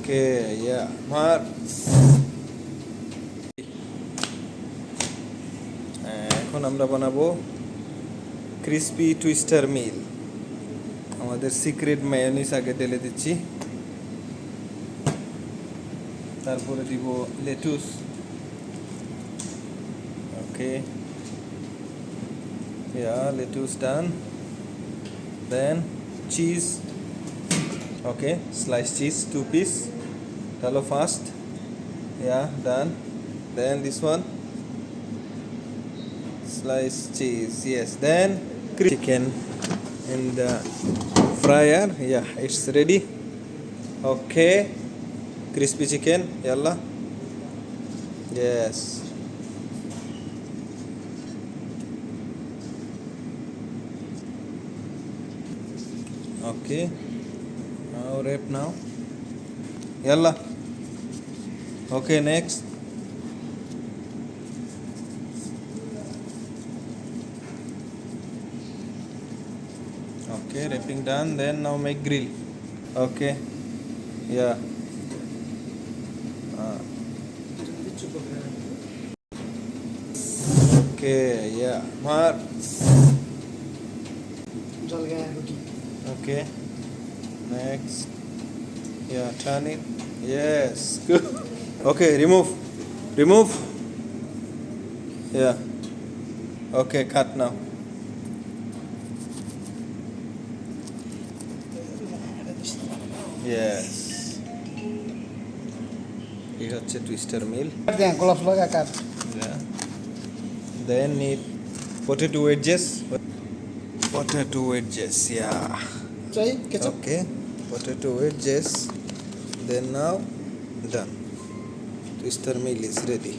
Okay, yeah. Mar. এখন আমরা বানাবো ক্রিসপি টুইস্টার মিল। আমাদের সিক্রেট মায়োনিজ আগে ঢেলে দিচ্ছি, তারপরে দিব lettuce. Okay, yeah, lettuce done. Then cheese. Okay, sliced cheese, 2 piece. Hello fast. Yeah, done. Then this one, sliced cheese. Yes. Then chicken in the fryer. Yeah, it's ready. Okay, crispy chicken. Yalla. Yes. Okay. Now wrap now. Yalla. Okay, next. Okay, wrapping done. Then now make grill. Okay. Yeah. Okay, yeah. Mar. Okay. Next. Yeah, turn it. Yes. Good. Okay, remove. Remove. Yeah. Okay, cut now. Yes. It হচ্ছে twister mill. Yeah. Then need potato wedges. Potato wedges, yeah. Okay, potato wedges. Then now done. Twister meal is ready.